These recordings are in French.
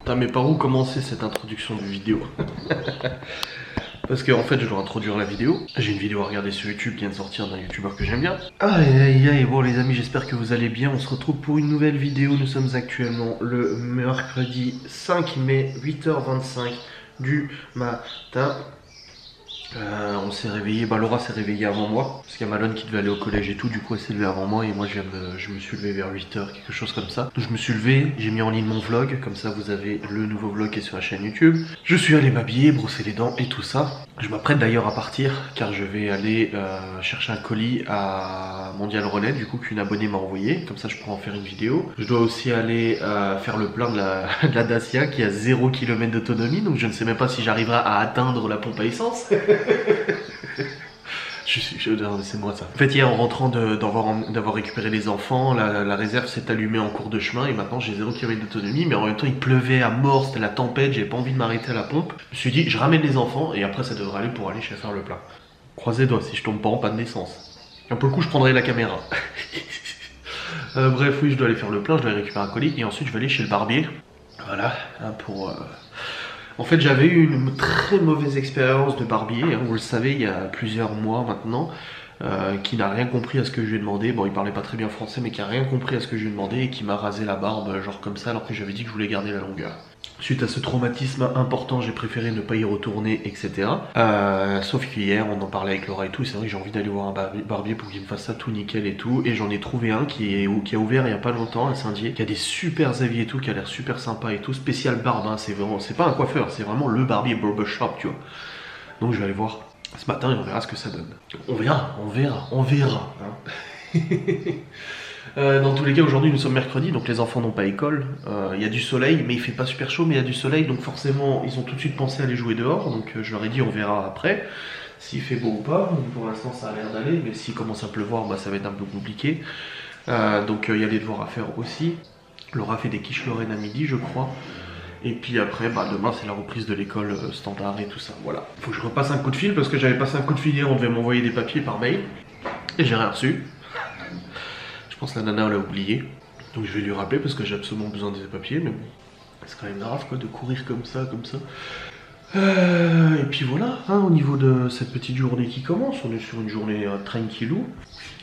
Putain, mais par où commencer cette introduction de vidéo? Parce qu'en fait, je dois introduire la vidéo. J'ai une vidéo à regarder sur YouTube qui vient de sortir d'un youtubeur que j'aime bien. Aïe aïe aïe, bon les amis, j'espère que vous allez bien. On se retrouve pour une nouvelle vidéo. Nous sommes actuellement le mercredi 5 mai, 8h25 du matin. On s'est réveillé, Laura s'est réveillée avant moi, parce qu'il y a Malone qui devait aller au collège et tout, du coup elle s'est levée avant moi et moi je me suis levé vers 8h, quelque chose comme ça. Donc je me suis levé, j'ai mis en ligne mon vlog, comme ça vous avez le nouveau vlog qui est sur la chaîne YouTube. Je suis allé m'habiller, brosser les dents et tout ça. Je m'apprête d'ailleurs à partir, car je vais aller chercher un colis à Mondial Relais, du coup qu'une abonnée m'a envoyé, comme ça je pourrai en faire une vidéo. Je dois aussi aller faire le plein de la Dacia qui a 0 km d'autonomie, donc je ne sais même pas si j'arriverai à atteindre la pompe à essence. C'est moi ça. En fait hier en rentrant d'avoir récupéré les enfants, la réserve s'est allumée en cours de chemin et maintenant j'ai 0 km d'autonomie, mais en même temps il pleuvait à mort, c'était la tempête, j'avais pas envie de m'arrêter à la pompe. Je me suis dit je ramène les enfants et après ça devrait aller pour aller chez faire le plein. Croisez les doigts si je tombe pas en panne d'essence. Un peu le coup je prendrai la caméra. Bref oui je dois aller faire le plein, je dois aller récupérer un colis et ensuite je vais aller chez le barbier. Voilà, hein, pour... En fait j'avais eu une très mauvaise expérience de barbier, hein, vous le savez il y a plusieurs mois maintenant, qui n'a rien compris à ce que je lui ai demandé. Bon il parlait pas très bien français mais qui a rien compris à ce que je lui ai demandé et qui m'a rasé la barbe genre comme ça alors que j'avais dit que je voulais garder la longueur. Suite à ce traumatisme important, j'ai préféré ne pas y retourner, etc. Sauf qu'hier, on en parlait avec Laura et tout, c'est vrai que j'ai envie d'aller voir un barbier pour qu'il me fasse ça tout nickel et tout. Et j'en ai trouvé un qui a ouvert il y a pas longtemps à Saint-Dié, qui a des super avis et tout, qui a l'air super sympa et tout. Spécial barbe, hein, c'est pas un coiffeur, c'est vraiment le barbier barbershop, tu vois. Donc je vais aller voir ce matin et on verra ce que ça donne. On verra. Hein. Dans tous les cas, aujourd'hui nous sommes mercredi, donc les enfants n'ont pas école. Il y a du soleil, mais il fait pas super chaud, mais il y a du soleil, donc forcément ils ont tout de suite pensé à aller jouer dehors. Donc je leur ai dit on verra après s'il fait beau ou pas. Pour l'instant ça a l'air d'aller, mais s'il commence à pleuvoir, ça va être un peu compliqué. Donc il y a des devoirs à faire aussi. Laura fait des quiches Lorraine à midi, je crois. Et puis après, demain c'est la reprise de l'école standard et tout ça. Voilà. Faut que je repasse un coup de fil parce que j'avais passé un coup de fil hier, on devait m'envoyer des papiers par mail et j'ai rien reçu. Je pense que la nana l'a oublié, donc je vais lui rappeler parce que j'ai absolument besoin des papiers, mais bon, c'est quand même grave quoi de courir comme ça. Et puis voilà, hein, au niveau de cette petite journée qui commence, on est sur une journée tranquillou.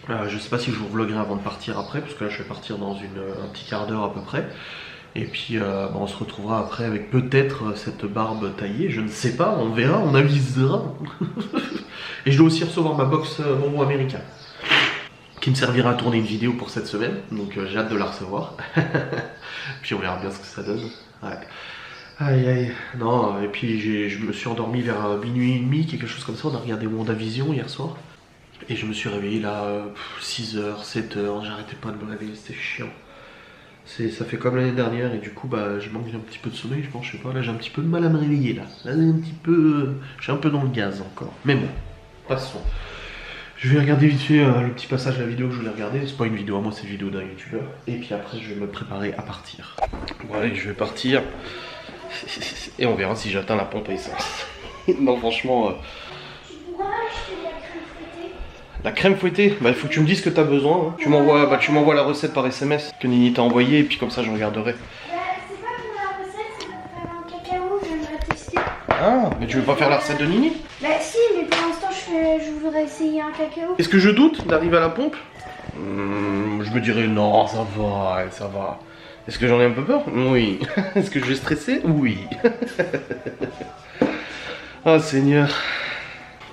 Je sais pas si je vous vloguerai avant de partir après, parce que là je vais partir dans un petit quart d'heure à peu près. Et puis on se retrouvera après avec peut-être cette barbe taillée, je ne sais pas, on verra, on avisera. Et je dois aussi recevoir ma box bonbon américain, qui me servira à tourner une vidéo pour cette semaine, donc j'ai hâte de la recevoir. Puis on verra bien ce que ça donne. Ouais. Aïe aïe, non, et puis je me suis endormi vers minuit et demi, quelque chose comme ça, on a regardé WandaVision hier soir. Et je me suis réveillé là, 6h, 7h, j'arrêtais pas de me réveiller, c'était chiant. Ça fait comme l'année dernière et du coup j'ai manqué un petit peu de sommeil, je pense, je sais pas, là j'ai un petit peu de mal à me réveiller là. Là je suis un peu dans le gaz encore. Mais bon, passons. Je vais regarder vite fait le petit passage de la vidéo que je voulais regarder. C'est pas une vidéo à moi, c'est une vidéo d'un youtubeur. Et puis après je vais me préparer à partir. Bon allez, je vais partir. Et on verra si j'atteins la pompe à essence. Non franchement... La crème fouettée, il faut que tu me dises ce que tu as besoin. Hein. Tu m'envoies la recette par SMS que Nini t'a envoyé et puis comme ça je regarderai. C'est pas pour la recette, c'est pour faire un cacao, j'aimerais tester. Ah, mais tu veux pas faire la recette de Nini? Si, mais pour l'instant je voudrais essayer un cacao. Est-ce que je doute d'arriver à la pompe? Je me dirais non, ça va. Est-ce que j'en ai un peu peur? Oui. Est-ce que je vais stresser? Oui. Ah Seigneur.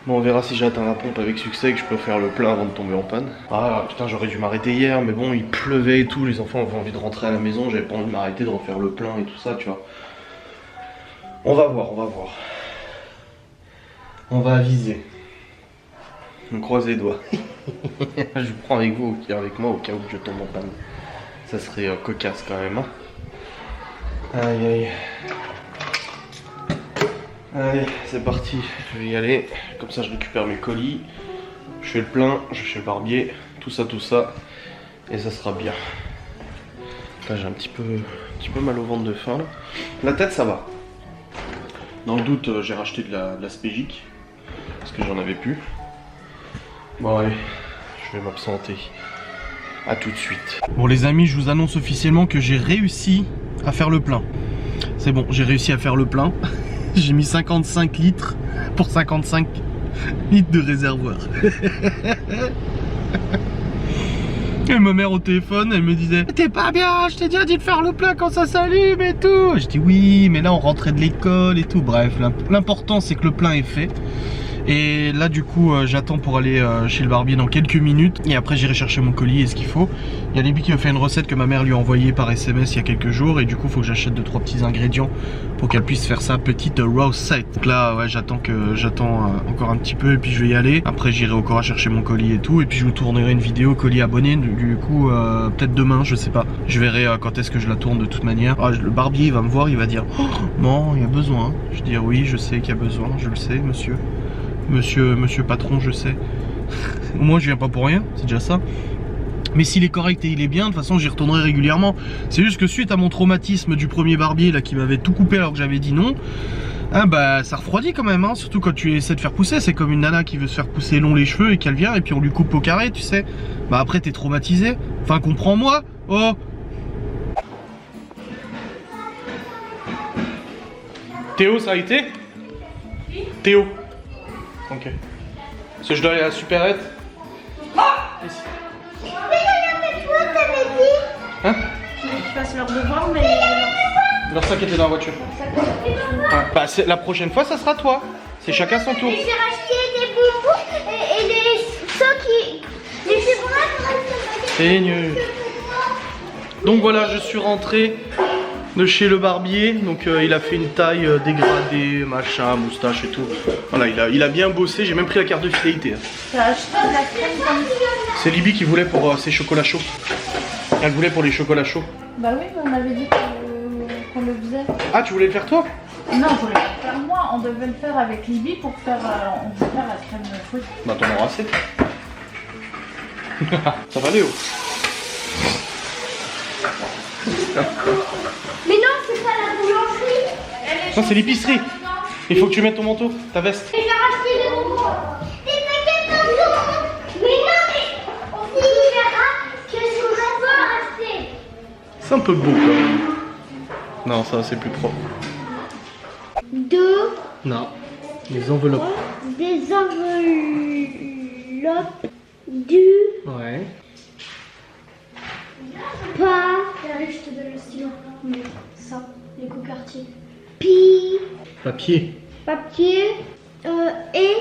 Bon, on verra si j'atteins la pompe avec succès et que je peux faire le plein avant de tomber en panne. Ah putain, j'aurais dû m'arrêter hier, mais bon, il pleuvait et tout, les enfants avaient envie de rentrer à la maison, j'avais pas envie de m'arrêter, de refaire le plein et tout ça, tu vois. On va voir. On va aviser. On croise les doigts. Je vous prends avec vous, avec moi, au cas où je tombe en panne. Ça serait cocasse quand même, hein. Aïe aïe. Allez, c'est parti, je vais y aller, comme ça je récupère mes colis, je fais le plein, je vais chez le barbier, tout ça, et ça sera bien. Là j'ai un petit peu mal au ventre de faim. La tête ça va. Dans le doute, j'ai racheté de la Spégic, parce que j'en avais plus. Bon allez, je vais m'absenter. A tout de suite. Bon les amis, je vous annonce officiellement que j'ai réussi à faire le plein. C'est bon, j'ai réussi à faire le plein. J'ai mis 55 litres pour 55 litres de réservoir. Et ma mère au téléphone, elle me disait t'es pas bien, je t'ai déjà dit de faire le plein quand ça s'allume et tout. Je dis oui, mais là on rentrait de l'école et tout. Bref, l'important c'est que le plein est fait. Et là du coup j'attends pour aller chez le barbier dans quelques minutes. Et après j'irai chercher mon colis et ce qu'il faut. Il y a Libby qui m'a fait une recette que ma mère lui a envoyée par SMS il y a quelques jours. Et du coup il faut que j'achète 2-3 petits ingrédients pour qu'elle puisse faire sa petite recette. Donc là ouais, j'attends encore un petit peu et puis je vais y aller. Après j'irai au Cora chercher mon colis et tout. Et puis je vous tournerai une vidéo colis abonné. Du coup peut-être demain, je sais pas. Je verrai quand est-ce que je la tourne de toute manière. Ah, le barbier il va me voir, il va dire oh, non il y a besoin. Je vais dire oui je sais qu'il y a besoin, je le sais monsieur. Monsieur patron, je sais. Au moins je viens pas pour rien, c'est déjà ça. Mais s'il est correct et il est bien, de toute façon j'y retournerai régulièrement. C'est juste que suite à mon traumatisme du premier barbier là qui m'avait tout coupé alors que j'avais dit non, hein, bah ça refroidit quand même, hein. Surtout quand tu essaies de faire pousser. C'est comme une nana qui veut se faire pousser long les cheveux et qu'elle vient et puis on lui coupe au carré, tu sais. Bah après t'es traumatisé. Enfin comprends-moi. Oh. Théo, ça a été? Théo. Ok. Parce que je dois aller à la supérette. Ici. Hein? Qu'ils fassent leur devoir, mais. Leur sac était dans la voiture. Ouais. Bah, la prochaine fois, ça sera toi. C'est chacun son tour. J'ai racheté des bonbons et les socs les chocolats. C'est nul. Donc voilà, je suis rentré de chez le barbier. Donc il a fait une taille dégradée, machin, moustache et tout. Voilà, il a bien bossé. J'ai même pris la carte de fidélité. T'as acheté de la crème comme ça? C'est Libby qui voulait pour ses chocolats chauds. Elle voulait pour les chocolats chauds. Bah oui, mais on avait dit qu'on le faisait. Ah, tu voulais le faire toi? Non, on voulait le faire moi. On devait le faire avec Libby pour faire, on devait faire la crème de fruits. Bah t'en auras assez. Ça va Léo? Mais non, c'est pas la boulangerie. Non, c'est l'épicerie. Il faut que tu mettes ton manteau, ta veste. Et j'ai racheté des bonbons. Des paquets de bonbons. Mais non, mais on verra que je peux racheter. C'est un peu beau quand même. Non, ça c'est plus propre. Deux. Non, les enveloppes. Des enveloppes du Ouais. pas. Allez, je te donne le stylo. Mais ça, les Cocartier. Pi. Papier. Papier. Et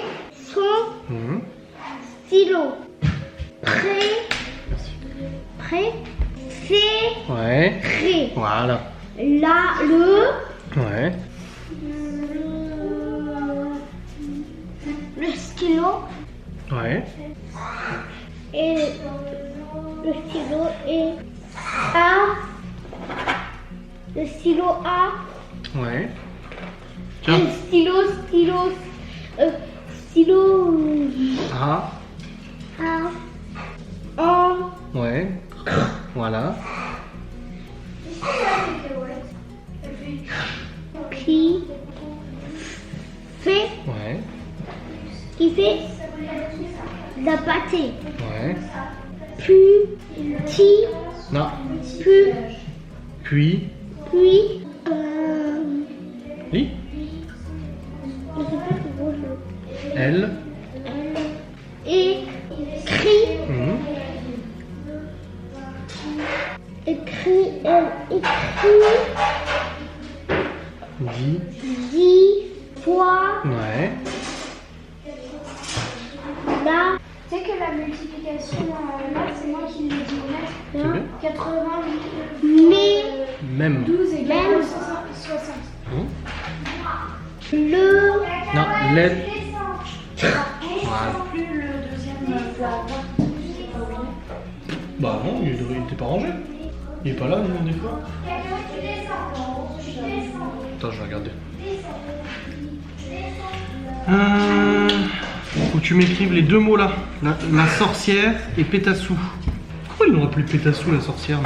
son stylo. Prêt. C'est. Ouais. Prêt. Voilà. Là, le. Ouais. Le stylo. Ouais. Et le stylo est A. Le stylo A. Ouais. Et Tiens. le stylo. Ah. A. En. Ouais. Voilà. Qui fait. Ouais. Qui fait la pâté. Ouais. Petit. Non. Puis. Lis. Je sais pas ce gros jeu. Elle. Écrit. Écrit. Dit. 10 fois. Ouais. Là. Tu sais que la multiplication, là, c'est moi qui l'ai dit au C'est maître. bien. 80 mais Même. 12 égale 60. Le. Non, l'aide. Voilà. Plus le deuxième plat à part. C'est pas oublié. Bah non, il était pas rangé. Il est pas là, non, des fois. Attends, je vais regarder. Faut que tu m'écrives les deux mots là. La sorcière et Pétassou. Pourquoi ils l'ont appelé Pétassou la sorcière?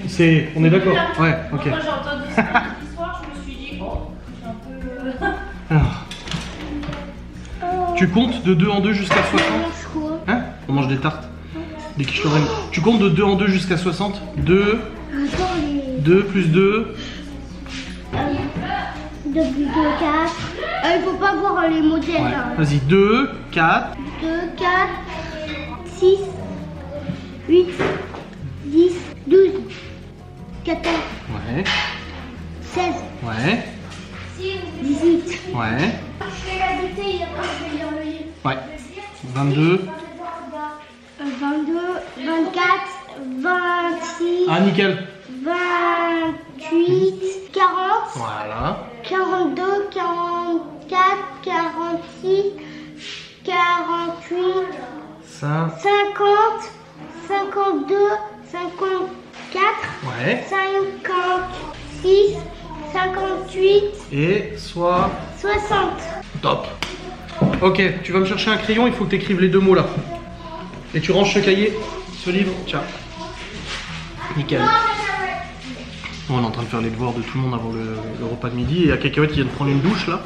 C'est... On est d'accord? Ouais, ok. Quand j'ai entendu ça l'histoire, je me suis dit, oh, c'est un peu. Alors. Tu comptes de 2 en 2 jusqu'à 60? Hein? On mange des tartes. Des quiches Lorraine. Tu comptes de 2 en 2 jusqu'à 60? 2. 2 plus 2. Depuis 2, 4. Il faut pas voir les modèles. Ouais. Hein. Vas-y, 2, 4. 2, 4, 6, 8, 10, 12, 14, Ouais. 16, Ouais. 18. Ouais. Je fais la bouteille, après je vais lire le livre. Ouais. 22. 22, 24, 26, Ah, nickel. 28, 40, Voilà. 42, 44, 46, 48, Ça. 50, 52, 54, Ouais. 56, 58, Et soit. 60. Top. Ok, tu vas me chercher un crayon, il faut que tu écrives les deux mots là. Et tu ranges ce cahier, ce livre, tiens. Nickel. On est en train de faire les devoirs de tout le monde avant le repas de midi. Et il y a Cacahuète qui vient de prendre une douche là.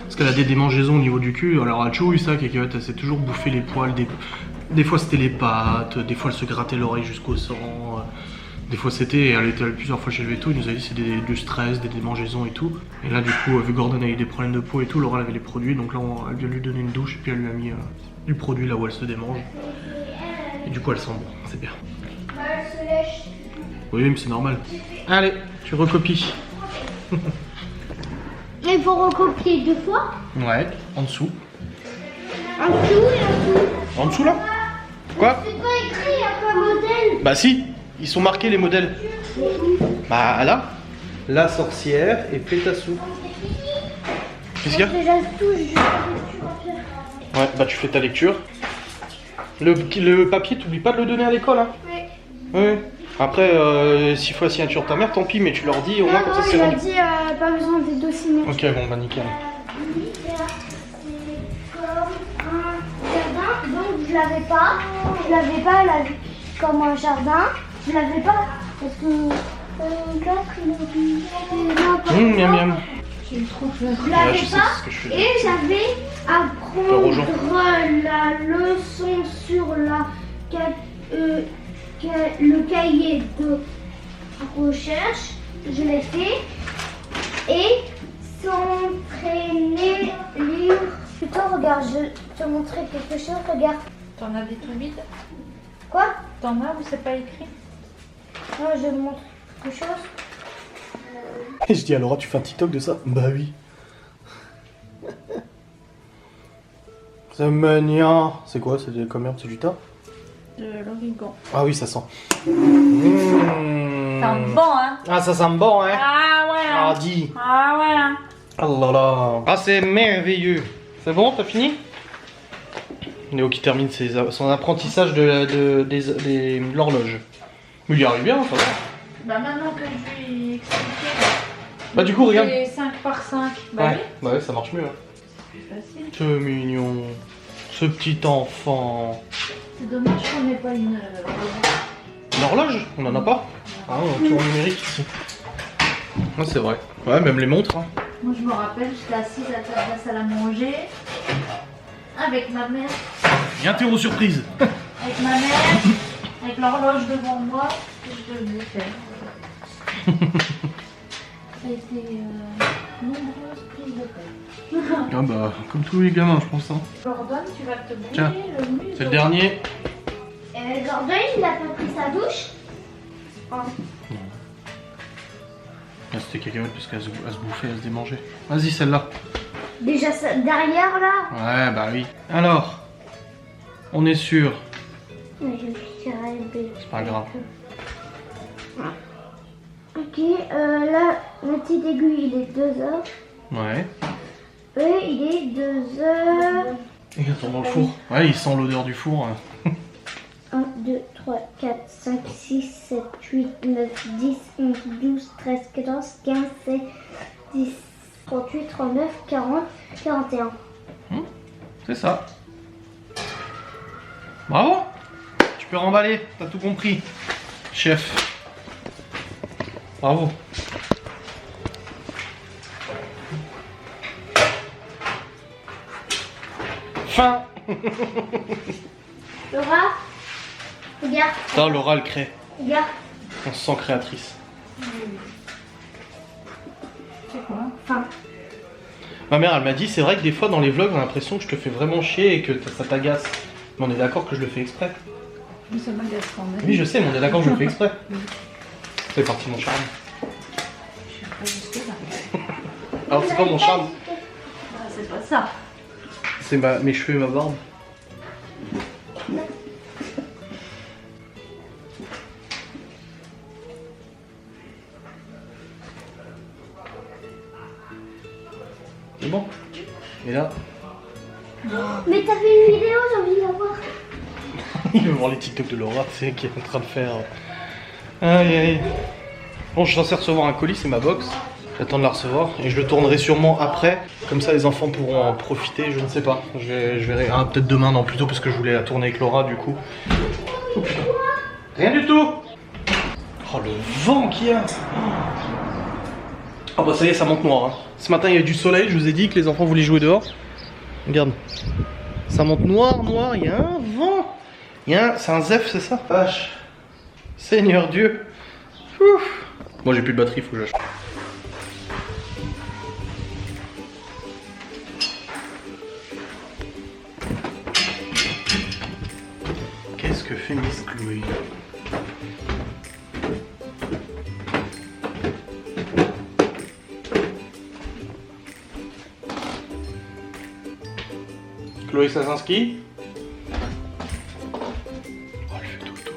Parce qu'elle a des démangeaisons au niveau du cul. Alors elle a toujours eu ça, Cacahuète, elle s'est toujours bouffé les poils. Des fois c'était les pattes, des fois elle se grattait l'oreille jusqu'au sang. Des fois c'était, elle était allée plusieurs fois chez le veto, il nous a dit c'est du stress, des démangeaisons et tout. Et là du coup, vu Gordon a eu des problèmes de peau et tout, Laura elle avait les produits, donc là elle vient lui donner une douche et puis elle lui a mis du produit là où elle se démange. Et du coup elle sent bon, c'est bien. Elle se lèche. Oui mais c'est normal. Allez, tu recopies. Il faut recopier 2 fois. Ouais, en dessous. En dessous et en dessous. En dessous là? Quoi? C'est pas écrit, il n'y a pas modèle. Bah si, ils sont marqués les modèles. Bah là, la sorcière et Pétassou. Qu'est-ce qu'il y a? Déjà tout, je suis en Ouais, bah tu fais ta lecture. Le papier, t'oublies pas de le donner à l'école, hein? Oui. Oui. Après, s'il faut la signature de ta mère, tant pis, mais tu leur dis au moins comme ça c'est il a rendu. dit pas besoin des deux signatures. Ok, bon bah nickel. Comme un jardin, donc je l'avais pas. Je l'avais pas là, comme un jardin. Je l'avais pas parce que 4, Miam miam. J'ai eu trop peur. je l'avais je sais, pas. c'est ce que je fais. Et j'avais à Peur aux gens. prendre la leçon sur le cahier de recherche. Je l'ai fait. Et s'entraîner, lire. Putain, regarde, je te montrer quelque chose. Regarde. T'en as des tout vides? Quoi? T'en as ou c'est pas écrit? Non, je te montre quelque chose. Et je dis à Laura, tu fais un TikTok de ça? Bah oui. C'est mignon. C'est quoi? C'est des commerces, c'est du tas? De l'origan. Ah oui, ça sent. Ça sent bon, hein? Ah, ça sent bon, hein? Ah ouais, Ah, hein? dis. Ah ouais, hein? Ah là là. Ah, c'est merveilleux. C'est bon, t'as fini? Néo qui termine son apprentissage de l'horloge. Mais il y arrive bien, ça va. Bah maintenant que je lui ai expliqué. Bah du coup, regarde. C'est 5 par 5. Bah Ouais, bah ouais, ça marche mieux. Hein. oui, c'est facile. C'est mignon. Ce petit enfant. C'est dommage qu'on n'ait pas une. Une horloge? On en a pas? Ah, un tour numérique ici. Ouais, c'est vrai. Ouais, même les montres. Hein. Moi je me rappelle, j'étais assise à la salle à manger avec ma mère. Et interro surprise. Avec ma mère, avec l'horloge devant moi, que je devais faire. Ça a été nombreuses prises de tête. Ah bah, comme tous les gamins, je pense. Hein. Gordon, tu vas te bouger Tiens, le museau. c'est le dernier. Gordon, il a pas pris sa douche. Ah, c'était cacahuète parce qu'elle se bouffait, elle se démangeait. Vas-y, celle-là. Déjà derrière là. Ouais, bah oui. Alors, on est sûr. C'est pas grave. Ok, là, le petit aiguille, il est 2 heures. Ouais. Et il est 2 heures. Et attends, dans le four. Ouais, il sent l'odeur du four. Hein. 1, 2, 3, 4, 5, 6, 7, 8, 9, 10, 11, 12, 13, 14, 15, 16, 10, 38, 39, 40, 41. C'est ça. Bravo. Tu peux remballer, t'as tout compris. Chef. Bravo. Fin. Laura, regarde, Ça, Laura, elle crée. regarde. On se sent créatrice. C'est quoi? Fin. Ma mère, elle m'a dit, c'est vrai que des fois dans les vlogs, on a l'impression que je te fais vraiment chier et que ça t'agace. Mais on est d'accord que je le fais exprès. Mais ça m'agace quand même. Oui, je sais, mais on est d'accord que je le fais exprès. Ça fait partie de mon charme. Je suis pas jusque là. Alors, c'est pas mon charme, Ah, c'est pas ça. c'est mes cheveux et ma barbe. C'est bon. Et là, Mais t'as fait une vidéo, j'ai envie de la voir. il veut voir les TikTok de Laura, tu sais, qui est en train de faire. Aïe aïe. Bon, je suis censé recevoir un colis, c'est ma box. J'attends de la recevoir et je le tournerai sûrement après. Comme ça, les enfants pourront en profiter. Je ne sais pas. Je verrai. Ah, peut-être demain, non, plutôt parce que je voulais la tourner avec Laura, du coup. Oh putain. Rien du tout. Oh, le vent qu'il y a. Ah bah ça y est, ça monte noir. Hein. Ce matin, il y a eu du soleil. Je vous ai dit que les enfants voulaient jouer dehors. Regarde. Ça monte noir, noir. Il y a un vent. C'est un zef, c'est ça? Vache. Seigneur Dieu. Ouf. Moi, j'ai plus de batterie, faut que j'achète. Qu'est-ce que fait Miss Chloé? Chloé Sazinski? Oh, elle fait dodo.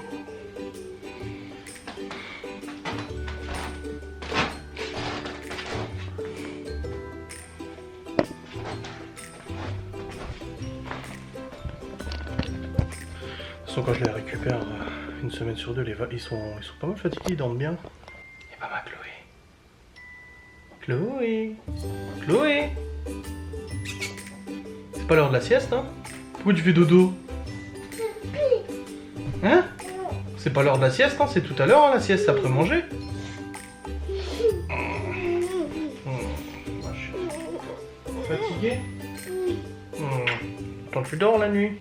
Quand je les récupère une semaine sur deux, ils sont pas mal fatigués, ils dorment bien. Et maman Chloé. Chloé. C'est pas l'heure de la sieste, hein? Pourquoi tu fais dodo? Hein? C'est pas l'heure de la sieste, hein? C'est tout à l'heure, hein, la sieste, après manger. Fatigué? Quand tu dors la nuit?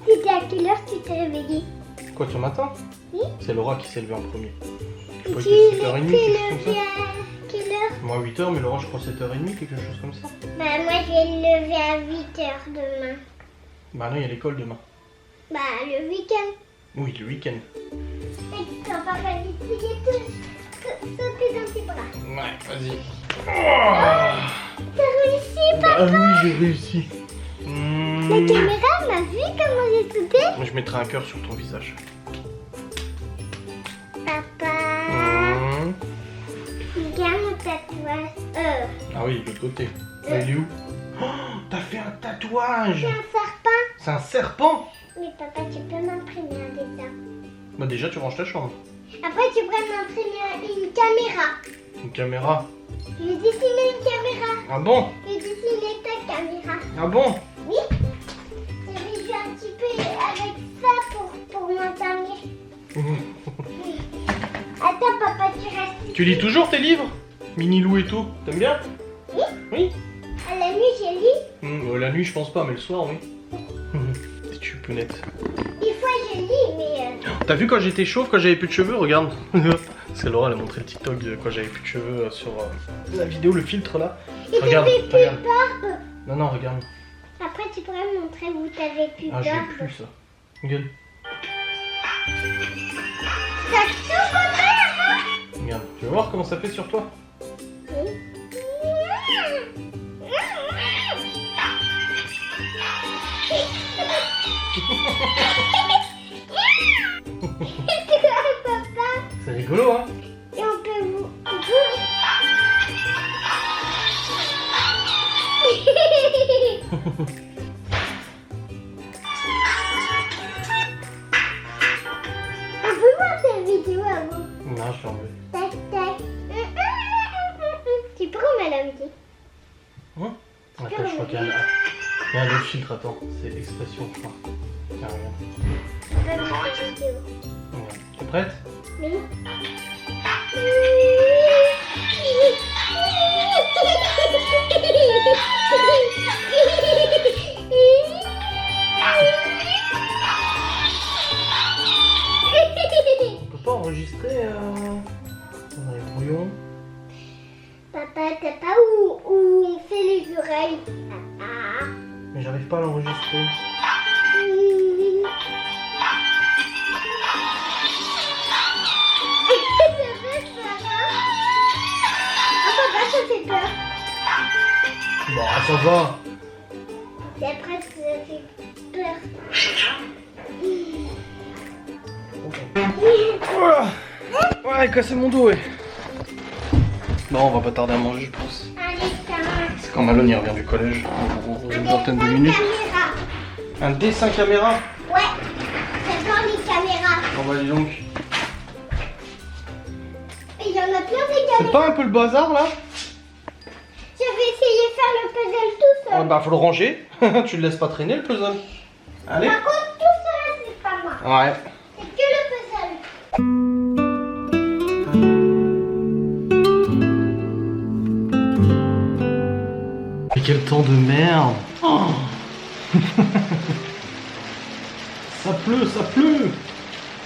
C'était à quelle heure tu t'es réveillé? Quoi, ce matin? Oui. C'est Laura qui s'est levée en premier. Je crois Tu que c'était 7h30, t'es quelque chose comme levé ça. à quelle heure? Moi 8h, mais Laura je crois 7h30, quelque chose comme ça. Bah moi je vais me lever à 8h demain. Bah non, il y a l'école demain. Bah le week-end. Oui, le week-end. Et ton papa dit de sauter dans tes bras. Ouais, vas-y. T'as réussi, papa? Ah oui, j'ai réussi. La caméra m'a vu comment j'ai sauté? Je mettrai un cœur sur ton visage. Papa, regarde mon tatouage. Ah oui, de l'autre côté. Il est où? Oh, t'as fait un tatouage! C'est un serpent. C'est un serpent? Mais papa, tu peux m'imprimer un dessin. Bah déjà, tu ranges ta chambre. Après, tu pourrais m'imprimer une caméra. Une caméra. Je vais dessiner une caméra. Ah bon? Je vais dessiner ta caméra. Ah bon? Oui. Je vais jouer un petit peu avec ça pour m'endormir. Attends, papa, tu restes. Tu lis toujours tes livres? Minilou et tout. T'aimes bien? Oui. Oui? À la nuit, je lis. La nuit, je pense pas, mais le soir, oui. Petite choupounette. Des fois, je lis, mais... T'as vu quand j'étais chauve, quand j'avais plus de cheveux? Regarde. C'est Laura, elle a montré le TikTok de quand j'avais plus de cheveux sur la vidéo, le filtre là. Et Regarde, t'avais plus regarde. barbe. Non, non, regarde. Après, tu pourrais me montrer où t'avais plus Ah, j'ai barbe. plus ça. Regarde. Ça s'ouvre pas, Regarde. Tu veux voir comment ça fait sur toi? Oui. Papa, C'est rigolo, hein? et on peut vous... On peut voir ta vidéo avant. Non, je l'ai enlevé. Tac, tac. Tu peux remettre la vidéo. Hein? Attends, je crois qu'il y a un autre filtre, attends. C'est expression, je crois. Tiens, regarde. On peut voir la vidéo. Regarde. T'es prête? Oui. On peut pas enregistrer dans les brouillons. Papa, t'as pas où on fait les oreilles? Mais j'arrive pas à l'enregistrer. Papa, ça fait peur. Bon, ça va. Et après, ça fait peur. Ouais, cassé mon dos, ouais. Bon, on va pas tarder à manger, je pense. Allez, caméra. C'est quand Malone il revient du collège, dans une vingtaine de minutes. Un dessin caméra. Ouais, j'adore les caméras. Bon, bah dis donc. Il y en a plein des C'est caméras. pas un peu le bazar là? Je vais essayer de faire le puzzle tout seul. Bah, faut le ranger. Tu le laisses pas traîner le puzzle. Allez. Par contre, tout seul, c'est pas moi. Ouais. C'est que le puzzle. Mais quel temps de merde. Oh. Ça pleut, ça pleut.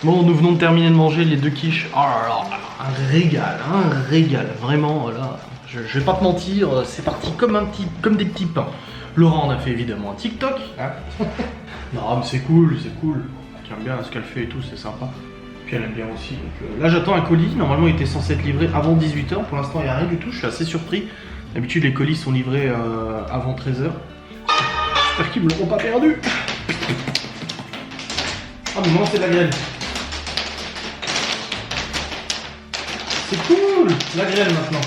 Bon, nous venons de terminer de manger les 2 quiches. Oh là là, un régal, vraiment là. Je vais pas te mentir, c'est parti comme des petits pains. Laura en a fait évidemment un TikTok. Hein. Non mais c'est cool. J'aime bien ce qu'elle fait et tout, c'est sympa. Puis elle aime bien aussi. Donc, là j'attends un colis, normalement il était censé être livré avant 18h. Pour l'instant il n'y a rien du tout, je suis assez surpris. D'habitude les colis sont livrés avant 13h. J'espère qu'ils me l'auront pas perdu. Ah mais non, c'est de la grêle. C'est cool, la grêle maintenant.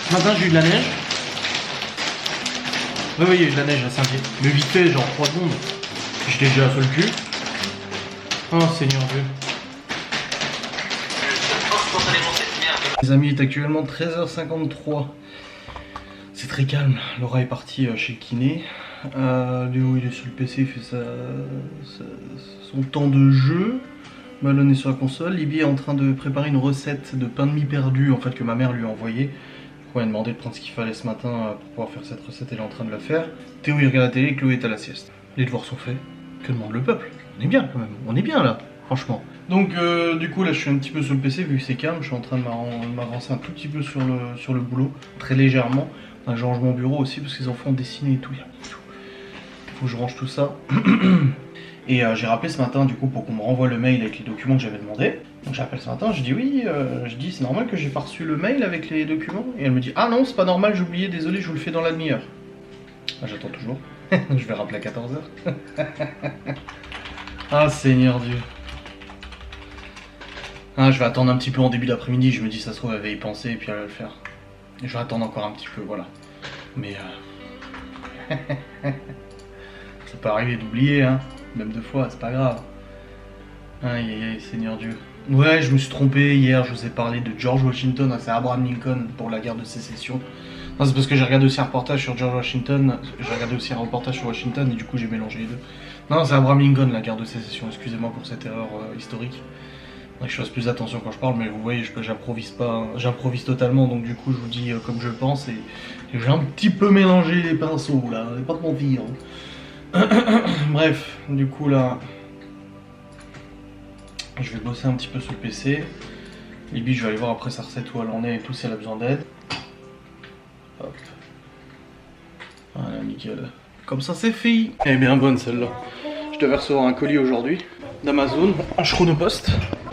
Ce matin j'ai eu de la neige. Oui, il y a eu de la neige à Saint-Dié. Mais vite fait, genre 3 secondes. J'étais déjà sur le cul. Oh Seigneur Dieu. Les amis, il est actuellement 13h53. C'est très calme. Laura est partie chez le kiné. Léo il est sur le PC, il fait son temps de jeu. Malone est sur la console. Libby est en train de préparer une recette de pain de mie perdu en fait que ma mère lui a envoyé. Elle m'a demandé de prendre ce qu'il fallait ce matin pour pouvoir faire cette recette, elle est en train de la faire. Théo il regarde la télé, Chloé est à la sieste. Les devoirs sont faits. Que demande le peuple? On est bien quand même, on est bien là, franchement. Donc du coup là je suis un petit peu sur le PC vu que c'est calme, je suis en train de m'avancer un tout petit peu sur le boulot, très légèrement. Je range mon bureau aussi parce que les enfants ont dessiné et tout. Faut que je range tout ça. Et j'ai rappelé ce matin du coup pour qu'on me renvoie le mail avec les documents que j'avais demandé. Donc j'appelle ce matin, je dis oui, je dis c'est normal que j'ai pas reçu le mail avec les documents. Et elle me dit ah non c'est pas normal, j'ai oublié, désolé, je vous le fais dans la demi-heure. Ah, j'attends toujours. Je vais rappeler à 14h. Ah Seigneur Dieu. Ah, je vais attendre un petit peu en début d'après-midi, je me dis ça se trouve elle va y penser et puis elle va le faire. Et je vais attendre encore un petit peu, voilà. Mais ça peut arriver d'oublier, hein. Même 2 fois, c'est pas grave. Aïe aïe aïe, Seigneur Dieu. Ouais, je me suis trompé hier, je vous ai parlé de George Washington, c'est Abraham Lincoln pour la guerre de sécession. Non, c'est parce que j'ai regardé aussi un reportage sur George Washington, j'ai regardé aussi un reportage sur Washington et du coup j'ai mélangé les deux. Non, c'est Abraham Lincoln, la guerre de sécession, excusez-moi pour cette erreur historique. Je fasse plus attention quand je parle, mais vous voyez, j'improvise pas, hein. J'improvise totalement, donc du coup je vous dis comme je le pense et j'ai un petit peu mélangé les pinceaux là, pas de mentir. Bref, du coup là, je vais bosser un petit peu sur le PC. Libby, je vais aller voir après sa recette où elle en est et tout, si elle a besoin d'aide. Hop. Voilà, nickel. Comme ça c'est fait. Elle est bien bonne celle-là. Je devais recevoir un colis aujourd'hui d'Amazon en Chronopost.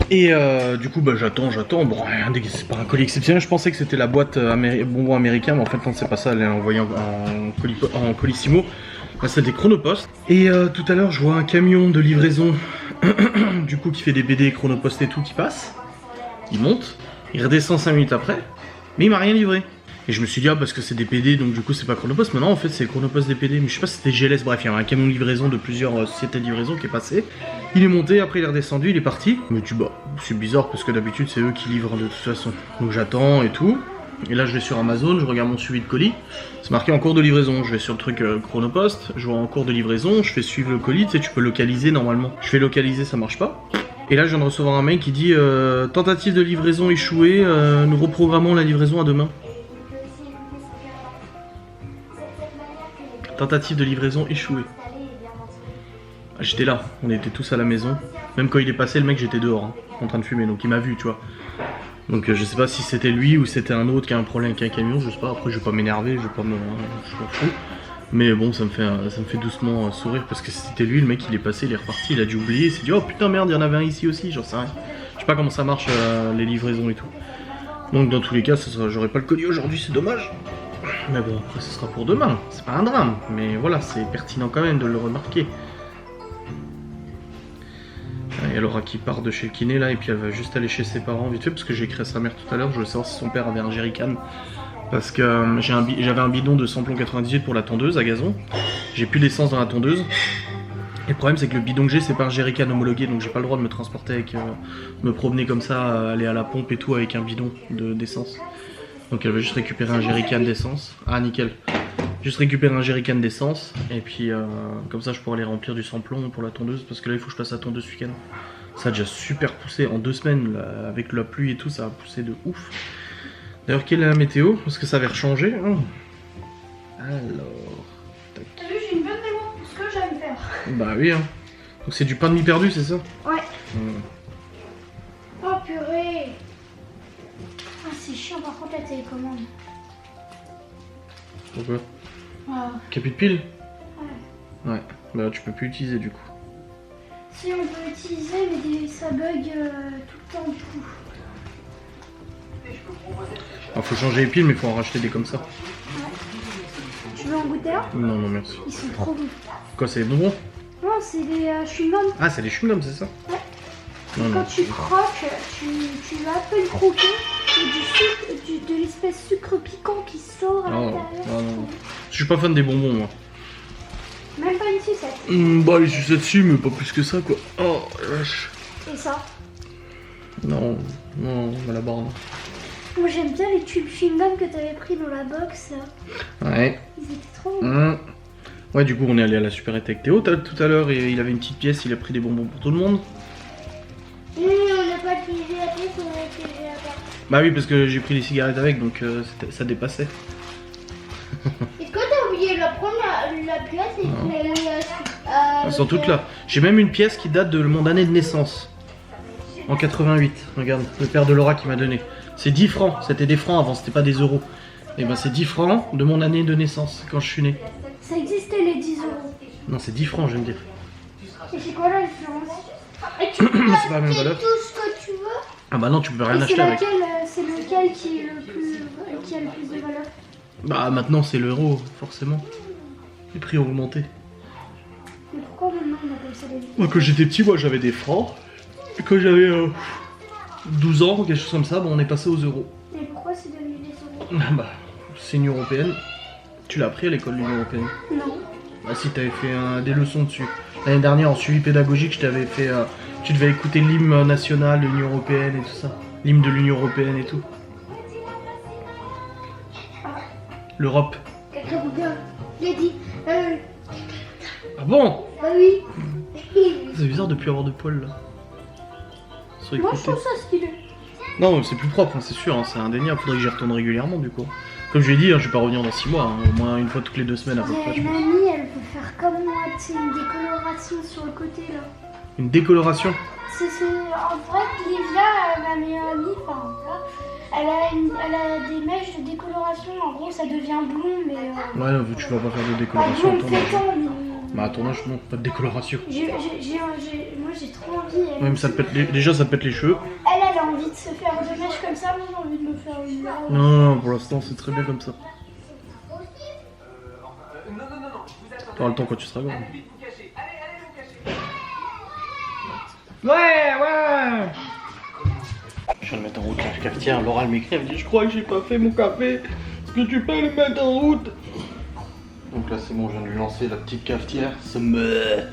Et du coup bah j'attends. Bon, c'est pas un colis exceptionnel, je pensais que c'était la boîte bonbons américain, mais en fait quand c'est pas ça, elle est envoyée en colissimo. Là c'est des Chronopost. Et tout à l'heure je vois un camion de livraison du coup qui fait des BD Chronopost et tout qui passe. Il monte, il redescend 5 minutes après, mais il m'a rien livré. Et je me suis dit ah parce que c'est des PD donc du coup c'est pas Chronopost, mais non en fait c'est Chronopost des PD, mais je sais pas si c'était GLS, bref il y a un camion de livraison de plusieurs sociétés de livraison qui est passé. Il est monté, après il est redescendu, il est parti. Mais tu bah c'est bizarre parce que d'habitude c'est eux qui livrent de toute façon. Donc j'attends et tout. Et là je vais sur Amazon, je regarde mon suivi de colis. C'est marqué en cours de livraison, je vais sur le truc Chronopost, je vois en cours de livraison, je fais suivre le colis, tu sais tu peux localiser normalement. Je fais localiser, ça marche pas. Et là je viens de recevoir un mail qui dit tentative de livraison échouée, nous reprogrammons la livraison à demain. Tentative de livraison échouée. J'étais là, on était tous à la maison. Même quand il est passé, le mec, j'étais dehors, hein, en train de fumer, donc il m'a vu, tu vois. Donc je sais pas si c'était lui ou c'était un autre qui a un problème avec un camion, je sais pas. Après, je vais pas m'énerver, je m'en fous. Mais bon, ça me fait doucement sourire parce que c'était lui, le mec, il est passé, il est reparti, il a dû oublier, il s'est dit oh putain merde, il y en avait un ici aussi, j'en sais rien. Je sais pas comment ça marche les livraisons et tout. Donc dans tous les cas, j'aurai pas le colis aujourd'hui, c'est dommage. Mais bon, après ce sera pour demain, c'est pas un drame, mais voilà, c'est pertinent quand même de le remarquer. Il y a Laura qui part de chez le kiné là, et puis elle va juste aller chez ses parents vite fait, parce que j'ai écrit à sa mère tout à l'heure, je voulais savoir si son père avait un jerrycan. Parce que j'avais un bidon de samplon 98 pour la tondeuse à gazon, j'ai plus d'essence dans la tondeuse. Et le problème c'est que le bidon que j'ai c'est pas un jerrycan homologué, donc j'ai pas le droit de me transporter avec, me promener comme ça, aller à la pompe et tout avec un bidon d'essence. Donc elle va juste récupérer un jerrycan d'essence. Ah nickel. Juste récupérer un jerrycan d'essence et puis comme ça je pourrai aller remplir du samplon pour la tondeuse parce que là il faut que je passe la tondeuse ce week-end. Ça a déjà super poussé en 2 semaines là, avec la pluie et tout, ça a poussé de ouf. D'ailleurs quelle est la météo? Parce que ça avait rechangé. Alors... T'as vu, j'ai une bonne mémoire pour ce que j'aime faire. Bah oui hein. Donc c'est du pain de mie perdu c'est ça? Ouais. Oh purée. Ah c'est chiant par contre la télécommande. Pourquoi? Ah. Qu'il n'y a plus de pile? Ouais. Ouais. Bah tu peux plus utiliser du coup. Si on peut utiliser mais ça bug tout le temps du coup. Alors faut changer les piles mais faut en racheter des comme ça. Ouais. Tu veux en goûter un? Non non merci. Ils sont trop bons. Quoi c'est des bonbons? Non c'est des chewing-gums. Ah c'est des chewing-gums c'est ça? Ouais. Non, Quand non. tu croques, tu vas à peine croquer et du sucre, de l'espèce sucre piquant qui sort à l'intérieur. Non. Je suis pas fan des bonbons moi. Même pas une sucette. Bah les sucettes dessus mais pas plus que ça quoi. Oh vache. Et ça? Non, à la borne. Moi j'aime bien les tubes chewing-gum que t'avais pris dans la box. Ouais. Ils étaient trop bons. Ouais du coup on est allé à la supérette avec Théo tout à l'heure et il avait une petite pièce, il a pris des bonbons pour tout le monde. On n'a pas utilisé la pièce, on a utilisé la part. Bah oui parce que j'ai pris les cigarettes avec donc ça dépassait. Est-ce que t'as oublié la pièce et Elles sont toutes là. J'ai même une pièce qui date de mon année de naissance. En 88, regarde, le père de Laura qui m'a donné. C'est 10 francs, c'était des francs avant, c'était pas des euros. Et ben c'est 10 francs de mon année de naissance, quand je suis né. Ça existait les 10 €. Non, c'est 10 francs, je viens de dire. Et c'est quoi la différence? C'est pas la même valeur. Tout ce que tu veux. Ah bah non, tu peux rien Et acheter avec. c'est lequel qui a le plus de valeur? Bah maintenant c'est l'euro, forcément. Les prix ont augmenté. Mais pourquoi maintenant on appelle ça des livres? Moi quand j'étais petit, moi j'avais des francs. Et quand j'avais 12 ans ou quelque chose comme ça, bon, on est passé aux euros. Mais pourquoi c'est devenu des euros? Ah bah, c'est l'Union Européenne. Tu l'as appris à l'école de l'Union Européenne? Non. Bah si, t'avais fait des leçons dessus. L'année dernière en suivi pédagogique, je t'avais fait... tu devais écouter l'hymne national de l'Union Européenne et tout ça. L'hymne de l'Union Européenne et tout. L'Europe. Quelqu'un vous dit, j'ai dit, Ah bon? bah oui. C'est bizarre de plus avoir de poils là. Sur les Moi je côtés. trouve ça stylé. Non, c'est plus propre, hein, c'est sûr, hein, c'est indéniable. Faudrait que j'y retourne régulièrement du coup. Comme je l'ai dit, hein, je vais pas revenir dans 6 mois, hein, au moins une fois toutes les 2 semaines à peu près. J'ai une amie, elle veut faire comme moi, c'est une décoloration sur le côté là. Une décoloration? En vrai, Livia, ma meilleure amie, enfin voilà, elle a des mèches de décoloration, en gros ça devient blond, mais... Ouais, non, tu vas pas faire de pas décoloration à blond ton âge. pétant, mais... Bah à ton âge, non, pas de décoloration. Moi j'ai trop envie. Ouais, mais ça te pète déjà ça te pète les cheveux. Elle a envie de se faire des mèches comme ça, moi j'ai envie de me faire une... Non, pour l'instant c'est très bien comme ça. T'auras le temps quand tu seras grand. Ouais. Je viens de mettre en route la cafetière, Laura elle m'écrit, elle me dit je crois que j'ai pas fait mon café. Est-ce que tu peux le mettre en route? Donc là c'est bon, je viens de lui lancer la petite cafetière. Je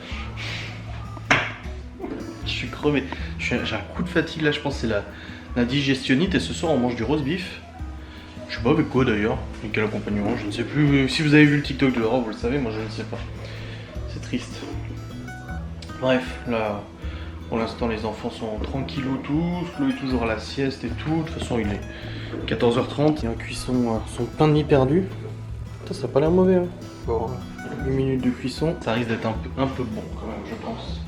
suis crevé. J'ai un coup de fatigue là, je pense que c'est la digestionnite et ce soir on mange du roast beef. Je sais pas avec quoi d'ailleurs, avec quel accompagnement, je ne sais plus. Si vous avez vu le TikTok de Laura, vous le savez, moi je ne sais pas. C'est triste. Bref, là, pour l'instant les enfants sont tranquillou tous, Flo est toujours à la sieste et tout. De toute façon il est 14h30, il y a un cuisson, son pain de mie perdu. Putain, ça a pas l'air mauvais hein. Bon, 8 minutes de cuisson. Ça risque d'être un peu bon quand même, je pense.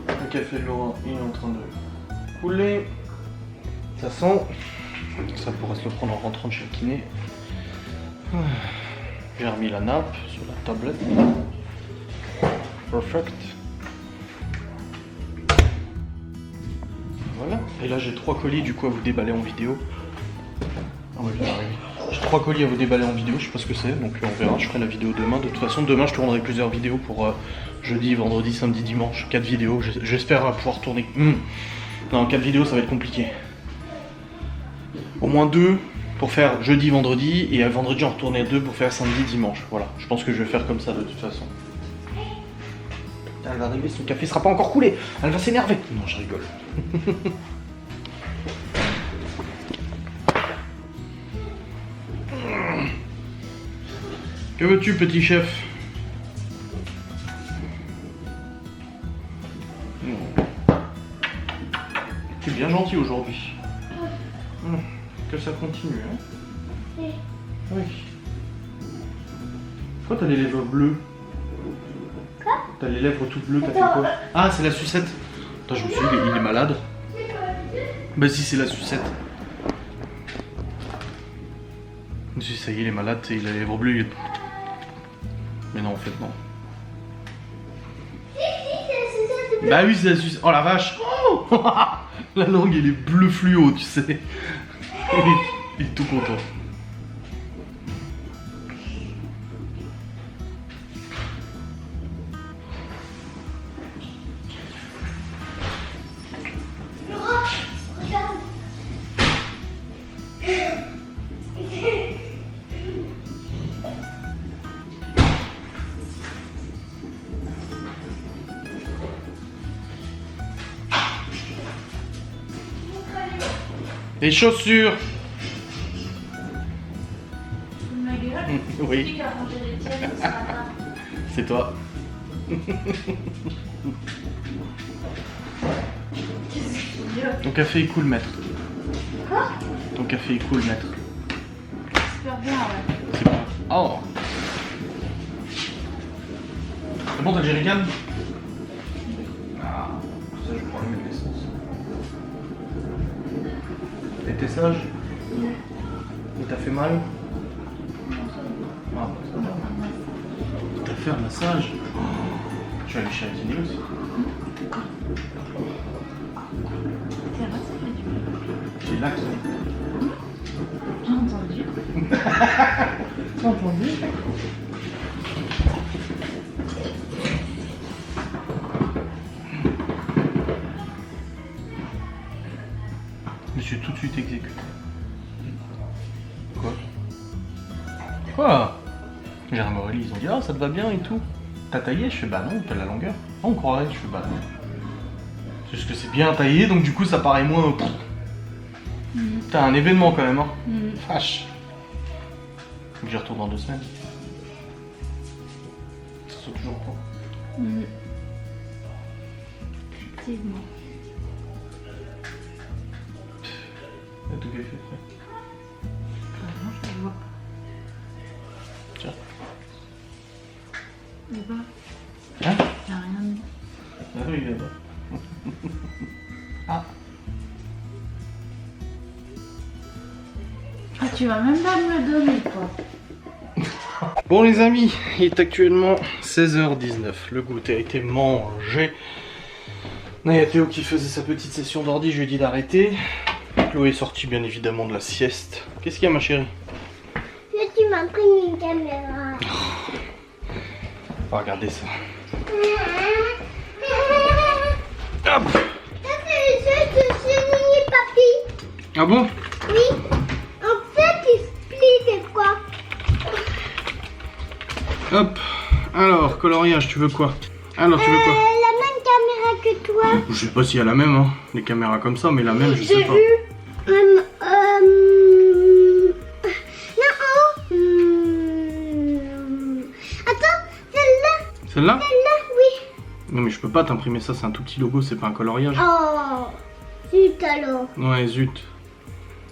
Le café de Laura, il est en train de couler. Ça sent. Ça pourrait se le prendre en rentrant de chez le kiné. J'ai remis la nappe sur la tablette. Perfect. Voilà. Et là j'ai 3 colis du coup à vous déballer en vidéo. Ah ouais, j'y arrive. J'ai 3 colis à vous déballer en vidéo, je sais pas ce que c'est, donc on verra, je ferai la vidéo demain. De toute façon, demain je tournerai plusieurs vidéos pour jeudi, vendredi, samedi, dimanche. 4 vidéos, j'espère pouvoir tourner. Non, 4 vidéos ça va être compliqué. Au moins 2 pour faire jeudi, vendredi, et vendredi en retourner 2 pour faire samedi, dimanche. Voilà, je pense que je vais faire comme ça de toute façon. Elle va arriver, son café sera pas encore coulé, elle va s'énerver. Non, je rigole. Que veux-tu, petit chef? Tu es bien gentil aujourd'hui. Que ça continue, hein? Oui. Oui. Pourquoi t'as les lèvres bleues? Quoi? T'as les lèvres toutes bleues, t'as fait quoi? Ah, c'est la sucette. Attends, je me suis dit, il est malade. Bah si, c'est la sucette. Si, ça y est, il est malade, il a les lèvres bleues, il est... Mais non, en fait, non. Bah oui, c'est la sucette. Oh la vache! Oh la langue, elle est bleu fluo, tu sais. Il est tout content. Les chaussures. Ma gueule. Oui. Qui a rangé les tiennes ce matin? C'est toi. Ton café est cool, maître. Quoi? Ton café est cool, maître. Super bien, ouais. C'est bon. Oh. C'est bon, t'as le jerrycan? Ah, ça, je prends le l'essence. Et t'es sage? Oui. Et t'as fait mal? Ah, ça va. T'as fait un massage? Oh. Tu vas aller chez la kiné aussi? C'est vrai, ça fait du bien. J'ai la kiné. J'ai entendu. J'ai entendu. Je me suis tout de suite exécuté. Quoi? Quoi? Jérôme Aurélie, ils ont dit ah ça te va bien et tout. T'as taillé? Je fais bah non, t'as la longueur. Ah, on croirait, je fais bah non. C'est juste que c'est bien taillé donc du coup ça paraît moins. T'as un événement quand même, hein. Vache. Faut que j'y retourne dans 2 semaines. Ça saute toujours pas. Effectivement. T'as tout fait prêt. Non, je le vois. Tiens. Et bah, Hein? y'a rien mis. Ah oui, là-bas. Ah. Ah, tu vas même pas me le donner, quoi. Bon les amis, il est actuellement 16h19. Le goûter a été mangé. Là, il y a Théo qui faisait sa petite session d'ordi, je lui ai dit d'arrêter. Chloé est sortie bien évidemment de la sieste. Qu'est-ce qu'il y a ma chérie? Tu m'as pris une caméra. On va regarder ça. Ça Hop. c'est le jeu de chenille, papy. Ah bon? Oui. En fait, il se plie des fois. Hop. Alors, coloriage, tu veux quoi? Alors, tu veux quoi? La même caméra que toi. Je sais pas s'il y a la même, hein. Les caméras comme ça, mais la même, je sais pas. J'ai vu. Non, attends, celle-là. Celle-là? Celle-là, oui. Non mais je peux pas t'imprimer ça, c'est un tout petit logo, c'est pas un coloriage. Oh, zut alors. Ouais, zut.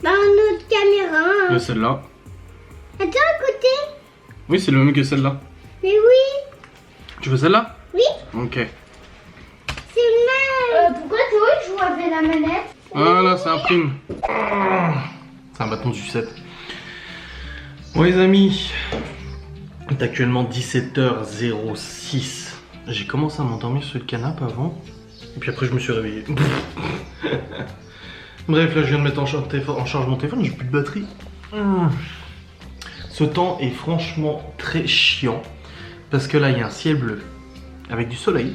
Bah, une autre caméra. Et celle-là. Attends, à côté. Oui, c'est le même que celle-là. Mais oui. Tu veux celle-là? Oui. Ok. C'est une pourquoi Théo il joue avec la manette? Voilà, ça imprime. C'est un bâton de sucette. Bon les amis, il est actuellement 17h06. J'ai commencé à m'endormir sur le canapé avant. Et puis après je me suis réveillé. Bref, là je viens de mettre en charge mon téléphone, j'ai plus de batterie. Ce temps est franchement très chiant. Parce que là il y a un ciel bleu avec du soleil.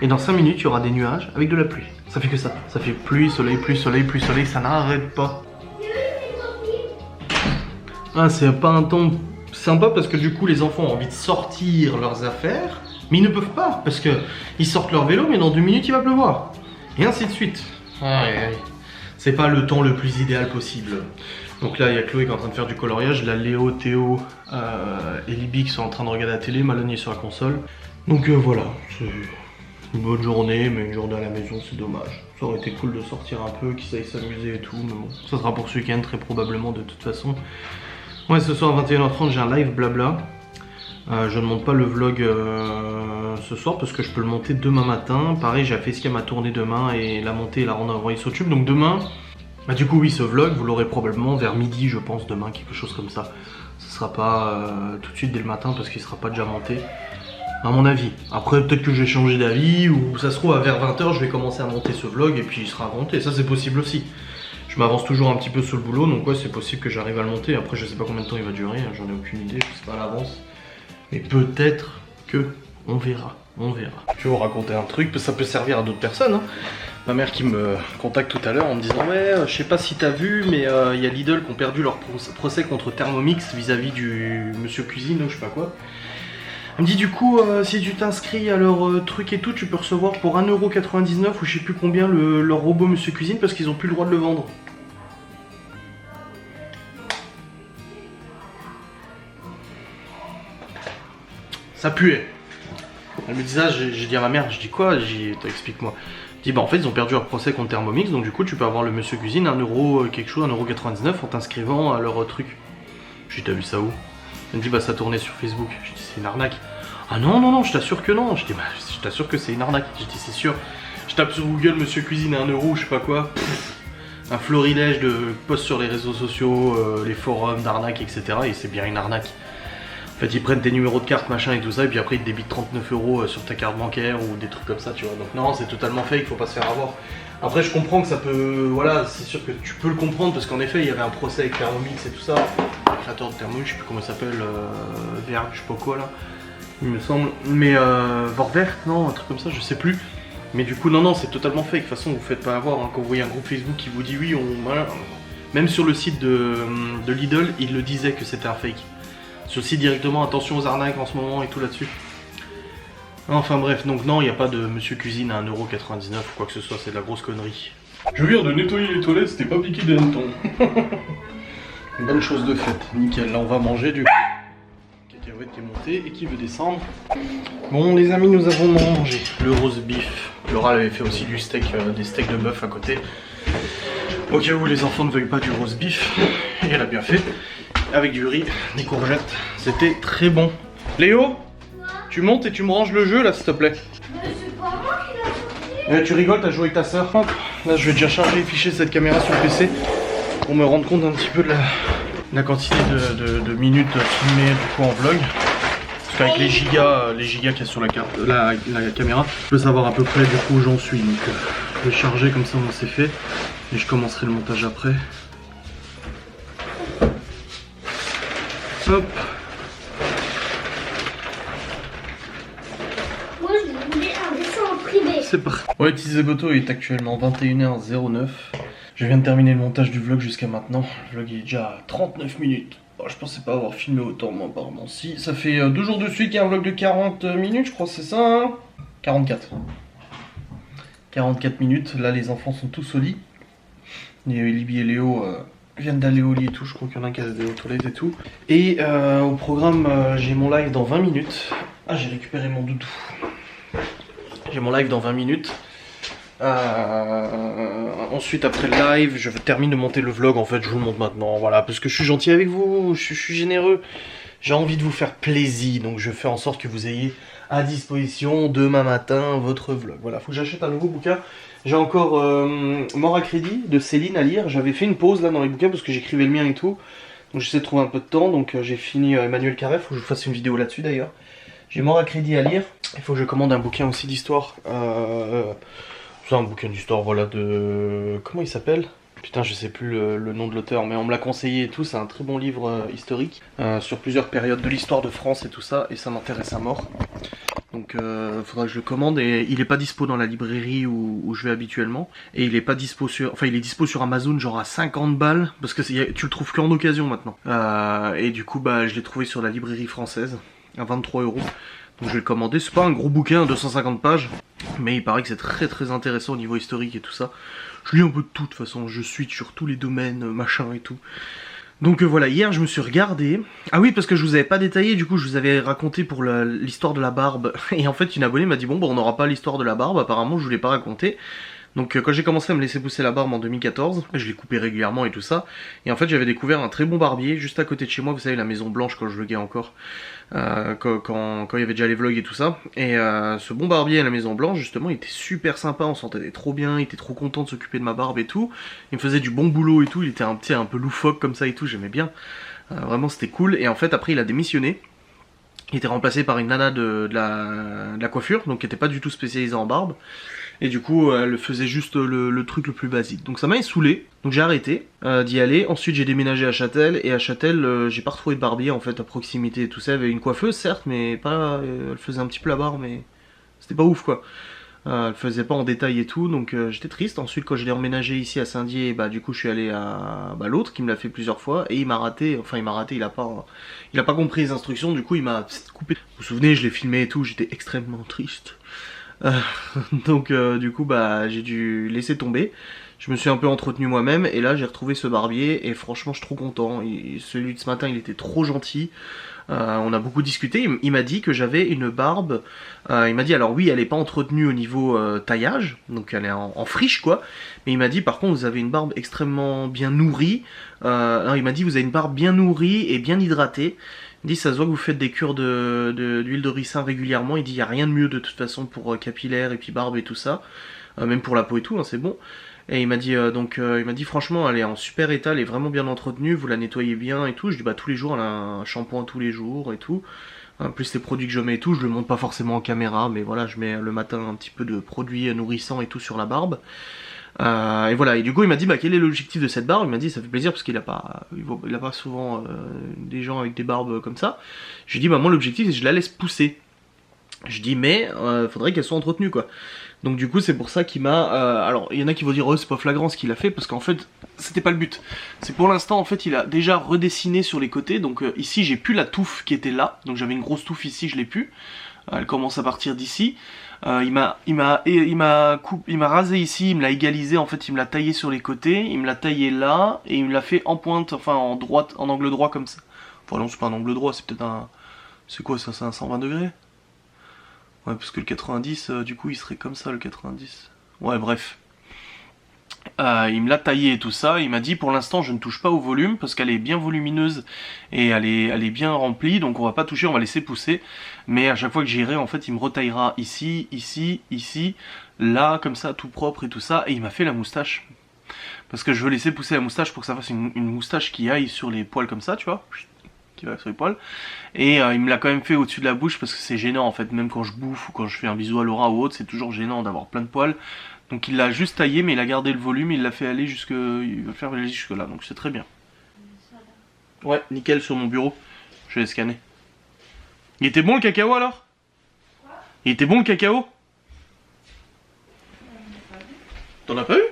Et dans 5 minutes il y aura des nuages avec de la pluie. Ça fait que ça. Ça fait pluie, soleil, pluie, soleil, pluie, soleil, ça n'arrête pas. Ah, c'est pas un temps sympa parce que du coup les enfants ont envie de sortir leurs affaires. Mais ils ne peuvent pas parce que ils sortent leur vélo mais dans 2 minutes il va pleuvoir. Et ainsi de suite. C'est pas le temps le plus idéal possible. Donc là il y a Chloé qui est en train de faire du coloriage. Là Léo, Théo et Libby qui sont en train de regarder la télé. Malone est sur la console. Donc voilà, c'est une bonne journée, mais une journée à la maison c'est dommage. Ça aurait été cool de sortir un peu, qu'ils aillent s'amuser et tout. Mais bon, ça sera pour ce week-end très probablement de toute façon. Ouais, ce soir à 21h30 j'ai un live blabla. Je ne monte pas le vlog ce soir parce que je peux le monter demain matin. Pareil, j'ai la facecam à tourner demain et la monter et la rendre envoyée sur YouTube. Donc demain, bah du coup oui, ce vlog, vous l'aurez probablement vers midi, je pense, demain, quelque chose comme ça. Ce sera pas tout de suite dès le matin parce qu'il sera pas déjà monté, à mon avis. Après, peut-être que je vais changer d'avis ou ça se trouve, vers 20h, je vais commencer à monter ce vlog et puis il sera monté. Ça, c'est possible aussi. Je m'avance toujours un petit peu sur le boulot, donc ouais, c'est possible que j'arrive à le monter. Après, je sais pas combien de temps il va durer, j'en ai aucune idée, je sais pas à l'avance. Mais peut-être que on verra, on verra. Je vais vous raconter un truc, ça peut servir à d'autres personnes. Hein. Ma mère qui me contacte tout à l'heure en me disant ouais, je sais pas si t'as vu, mais il y a Lidl qui ont perdu leur procès contre Thermomix vis-à-vis du Monsieur Cuisine ou je sais pas quoi. Elle me dit du coup, si tu t'inscris à leur truc et tout, tu peux recevoir pour 1,99€ ou je sais plus combien leur robot Monsieur Cuisine parce qu'ils ont plus le droit de le vendre. Ça puait. Elle me dit ça, j'ai dit à ma mère, je dis quoi? Explique-moi. Je dis bah en fait ils ont perdu leur procès contre Thermomix, donc du coup tu peux avoir le Monsieur Cuisine 1€ quelque chose, 1,99€ en t'inscrivant à leur truc. Je dis t'as vu ça où? Elle me dit bah ça tournait sur Facebook. Je dis c'est une arnaque. Ah non non non, je t'assure que non. Je dis bah je t'assure que c'est une arnaque. Je dis c'est sûr. Je tape sur Google Monsieur Cuisine 1€, je sais pas quoi. Un florilège de posts sur les réseaux sociaux, les forums d'arnaque, etc. Et c'est bien une arnaque. En fait, ils prennent tes numéros de carte, machin et tout ça, et puis après ils te débitent 39€ sur ta carte bancaire ou des trucs comme ça, tu vois. Donc non, c'est totalement fake, faut pas se faire avoir. Après, je comprends que ça peut... Voilà, c'est sûr que tu peux le comprendre, parce qu'en effet, il y avait un procès avec Thermomix et tout ça. Le créateur de Thermomix, je sais plus comment il s'appelle, Verg, je sais pas quoi, là, il me semble. Mais Vorwerk, non, un truc comme ça, je sais plus. Mais du coup, non, non, c'est totalement fake. De toute façon, vous faites pas avoir, hein. Quand vous voyez un groupe Facebook qui vous dit oui, voilà. Même sur le site de Lidl, il le disait que c'était un fake. Sur le site directement, attention aux arnaques en ce moment et tout là-dessus. Enfin bref, donc non, il n'y a pas de Monsieur Cuisine à 1,99€ ou quoi que ce soit, c'est de la grosse connerie. Je viens de nettoyer les toilettes, c'était pas piqué des hannetons. Une bonne chose de faite, nickel. Là on va manger du cacahuète qui est monté et qui veut descendre. Bon les amis, nous avons mangé le roast beef. Laura avait fait aussi du steak, des steaks de bœuf à côté. Au cas où les enfants ne veuillent pas du roast beef, et elle a bien fait. Avec du riz, des courgettes, c'était très bon. Léo, tu montes et tu me ranges le jeu là s'il te plaît. Mais c'est pas moi qui l'ai sorti. Tu rigoles, t'as joué avec ta soeur. Là je vais déjà charger et ficher cette caméra sur le PC pour me rendre compte un petit peu de la quantité de minutes filmées du coup en vlog. Parce qu'avec les gigas qu'il y a sur la caméra, je peux savoir à peu près du coup où j'en suis. Donc je vais charger comme ça, c'est fait. Et je commencerai le montage après. Hop. Moi je voulais un dessin en privé. C'est parti. Ouais, Tizeboto est actuellement 21h09. Je viens de terminer le montage du vlog jusqu'à maintenant. Le vlog est déjà à 39 minutes. Oh, je pensais pas avoir filmé autant, moi, apparemment. Si, ça fait 2 jours de suite qu'il y a un vlog de 40 minutes, je crois, c'est ça, hein 44. 44 minutes. Là, les enfants sont tous au lit. Et Libby et Léo viennent d'aller au lit et tout. Je crois qu'il y en a un qui a des toilettes et tout. Et au programme, j'ai mon live dans 20 minutes. Ah, j'ai récupéré mon doudou. J'ai mon live dans 20 minutes. Ensuite, après le live, je termine de monter le vlog. En fait, je vous le montre maintenant. Voilà, parce que je suis gentil avec vous, je suis généreux. j'ai envie de vous faire plaisir, donc je fais en sorte que vous ayez à disposition demain matin votre vlog. Voilà, faut que j'achète un nouveau bouquin. J'ai encore Mort à crédit de Céline à lire. J'avais fait une pause là dans les bouquins parce que j'écrivais le mien et tout. Donc j'essaie de trouver un peu de temps, donc j'ai fini Emmanuel Carré, faut que je vous fasse une vidéo là-dessus d'ailleurs. J'ai Mort à crédit à lire. Il faut que je commande un bouquin aussi d'histoire. C'est un bouquin d'histoire, voilà, de... Comment il s'appelle ? Putain, je sais plus le nom de l'auteur, mais on me l'a conseillé et tout. C'est un très bon livre historique sur plusieurs périodes de l'histoire de France et tout ça, et ça m'intéresse à mort. Donc faudra que je le commande, et il est pas dispo dans la librairie où je vais habituellement, et il est pas dispo sur... Enfin, il est dispo sur Amazon genre à 50 balles, parce que tu le trouves qu'en occasion maintenant. Et du coup, bah, je l'ai trouvé sur la librairie française, à 23 €. Donc je vais le commander. C'est pas un gros bouquin, 250 pages, mais il paraît que c'est très très intéressant au niveau historique et tout ça. Je lis un peu de tout de toute façon, je suis sur tous les domaines, machin et tout. Donc voilà, hier je me suis regardé. Ah oui, parce que je vous avais pas détaillé, du coup je vous avais raconté pour l'histoire de la barbe. Et en fait une abonnée m'a dit bon bah on n'aura pas l'histoire de la barbe, apparemment je voulais pas raconter. Donc quand j'ai commencé à me laisser pousser la barbe en 2014, je l'ai coupé régulièrement et tout ça. Et en fait j'avais découvert un très bon barbier juste à côté de chez moi, vous savez la Maison Blanche quand je vloguais encore. Quand il y avait déjà les vlogs et tout ça. Et ce bon barbier à la Maison Blanche justement il était super sympa, on s'entendait trop bien, il était trop content de s'occuper de ma barbe et tout. Il me faisait du bon boulot et tout, il était un peu loufoque comme ça et tout, j'aimais bien. Vraiment c'était cool. Et en fait après il a démissionné. Il était remplacé par une nana de la coiffure, donc qui était pas du tout spécialisée en barbe. Et du coup, elle faisait juste le truc le plus basique. Donc ça m'a saoulé, donc j'ai arrêté d'y aller. Ensuite j'ai déménagé à Châtel, et à Châtel, j'ai pas retrouvé de barbier en fait à proximité et tout ça. Il y avait une coiffeuse certes, mais pas... elle faisait un petit peu la barbe, mais c'était pas ouf quoi. Elle faisait pas en détail et tout, donc j'étais triste. Ensuite quand je l'ai emménagé ici à Saint-Dié, bah du coup je suis allé à l'autre qui me l'a fait plusieurs fois, et il m'a raté, il a pas compris les instructions, du coup il m'a coupé. Vous vous souvenez, je l'ai filmé et tout, j'étais extrêmement triste. Donc du coup bah j'ai dû laisser tomber. Je me suis un peu entretenu moi-même, et là j'ai retrouvé ce barbier, et franchement je suis trop content. Celui de ce matin il était trop gentil. On a beaucoup discuté, il m'a dit que j'avais une barbe, il m'a dit alors oui elle est pas entretenue au niveau taillage, donc elle est en friche quoi, mais il m'a dit par contre vous avez une barbe extrêmement bien nourrie, non, il m'a dit vous avez une barbe bien nourrie et bien hydratée. Il dit ça se voit que vous faites des cures d'huile de ricin régulièrement, il dit il n'y a rien de mieux de toute façon pour capillaire et puis barbe et tout ça, même pour la peau et tout, hein, c'est bon. Et il m'a dit il m'a dit franchement elle est en super état, elle est vraiment bien entretenue, vous la nettoyez bien et tout. Je dis bah tous les jours, elle a un shampoing tous les jours et tout. Plus les produits que je mets et tout, je le montre pas forcément en caméra, mais voilà, je mets le matin un petit peu de produits nourrissants et tout sur la barbe. Et voilà, et du coup il m'a dit bah quel est l'objectif de cette barbe. Il m'a dit ça fait plaisir parce qu'il a pas souvent des gens avec des barbes comme ça. Je lui ai dit bah moi l'objectif c'est que je la laisse pousser. Je dis mais faudrait qu'elle soit entretenue quoi. Donc du coup c'est pour ça qu'il m'a... alors il y en a qui vont dire oh c'est pas flagrant ce qu'il a fait, parce qu'en fait c'était pas le but. C'est pour l'instant en fait il a déjà redessiné sur les côtés, donc ici j'ai plus la touffe qui était là, donc j'avais une grosse touffe ici, je l'ai plus. Elle commence à partir d'ici. Il m'a rasé ici, il me l'a égalisé, en fait il me l'a taillé sur les côtés, il me l'a taillé là, et il me l'a fait en pointe, enfin en droite, en angle droit comme ça. Enfin non c'est pas un angle droit, c'est peut-être un... C'est quoi ça, c'est un 120 degrés? Ouais, parce que le 90, du coup, il serait comme ça, le 90. Ouais, bref. Il me l'a taillé et tout ça. Il m'a dit, pour l'instant, je ne touche pas au volume, parce qu'elle est bien volumineuse et elle est bien remplie, donc on va pas toucher, on va laisser pousser. Mais à chaque fois que j'irai, en fait, il me retaillera ici, ici, ici, là, comme ça, tout propre et tout ça. Et il m'a fait la moustache. Parce que je veux laisser pousser la moustache pour que ça fasse une moustache qui aille sur les poils comme ça, tu vois, qui va sur les poils. Et il me l'a quand même fait au-dessus de la bouche parce que c'est gênant en fait, même quand je bouffe ou quand je fais un bisou à Laura ou autre, c'est toujours gênant d'avoir plein de poils. Donc il l'a juste taillé, mais il a gardé le volume, il l'a fait aller jusque... il va faire aller jusque là, donc c'est très bien. Ouais, nickel sur mon bureau. Je vais scanner. Il était bon le cacao alors? Il était bon le cacao? T'en as pas eu?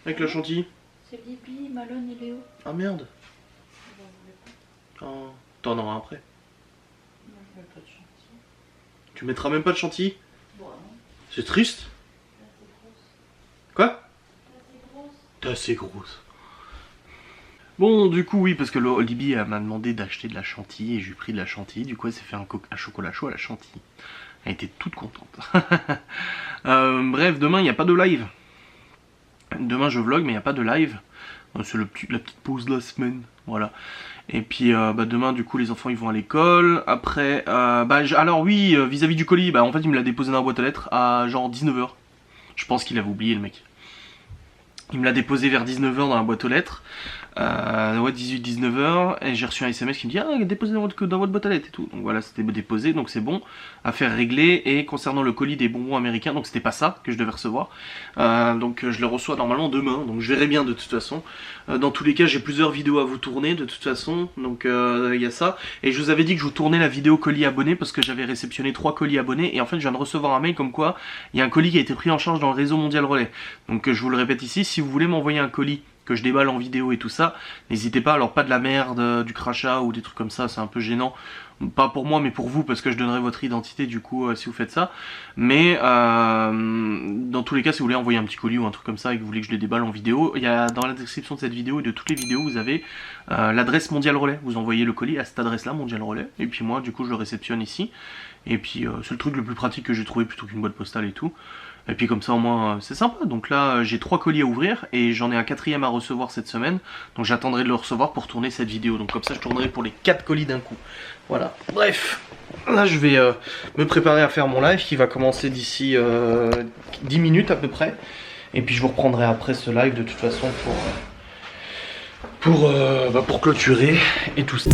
Avec la chantilly? C'est Bibi, Malone et Léo. Ah merde. Oh, t'en auras après. Non, je mets pas de chantilly. Tu mettras même pas de chantilly? Bon, non. C'est triste. Quoi? T'es assez grosse. Bon, du coup, oui, parce que Libby m'a demandé d'acheter de la chantilly et j'ai pris de la chantilly. Du coup, elle s'est fait un chocolat chaud à la chantilly. Elle était toute contente. Bref, demain, il n'y a pas de live. Demain, je vlog, mais il n'y a pas de live. C'est la petite pause de la semaine, voilà. Et puis demain du coup les enfants ils vont à l'école. Après, alors oui, vis-à-vis du colis, en fait il me l'a déposé dans la boîte aux lettres à genre 19 h. Je pense qu'il avait oublié le mec. Il me l'a déposé vers 19 h dans la boîte aux lettres. Ouais, 18-19 h, et j'ai reçu un SMS qui me dit ah, déposez dans votre boîte à lettres et tout. Donc voilà, c'était déposé, donc c'est bon, affaire réglée. Et concernant le colis des bonbons américains, donc c'était pas ça que je devais recevoir, donc je le reçois normalement demain, donc je verrai bien de toute façon. Dans tous les cas, j'ai plusieurs vidéos à vous tourner de toute façon, donc il y a ça. Et je vous avais dit que je vous tournais la vidéo colis abonné parce que j'avais réceptionné 3 colis abonnés, et en fait je viens de recevoir un mail comme quoi il y a un colis qui a été pris en charge dans le réseau mondial relais. Donc je vous le répète ici, si vous voulez m'envoyer un colis que je déballe en vidéo et tout ça, n'hésitez pas. Alors pas de la merde, du crachat ou des trucs comme ça, c'est un peu gênant, pas pour moi mais pour vous, parce que je donnerai votre identité du coup si vous faites ça. Mais dans tous les cas, si vous voulez envoyer un petit colis ou un truc comme ça et que vous voulez que je le déballe en vidéo, il y a dans la description de cette vidéo et de toutes les vidéos, vous avez l'adresse Mondial Relais. Vous envoyez le colis à cette adresse là, Mondial Relais, et puis moi du coup je le réceptionne ici. Et puis c'est le truc le plus pratique que j'ai trouvé plutôt qu'une boîte postale et tout. Et puis comme ça au moins c'est sympa. Donc là j'ai 3 colis à ouvrir et j'en ai un 4e à recevoir cette semaine. Donc j'attendrai de le recevoir pour tourner cette vidéo. Donc comme ça je tournerai pour les 4 colis d'un coup. Voilà, bref. Là je vais me préparer à faire mon live qui va commencer d'ici 10 minutes à peu près. Et puis je vous reprendrai après ce live de toute façon pour clôturer et tout ça.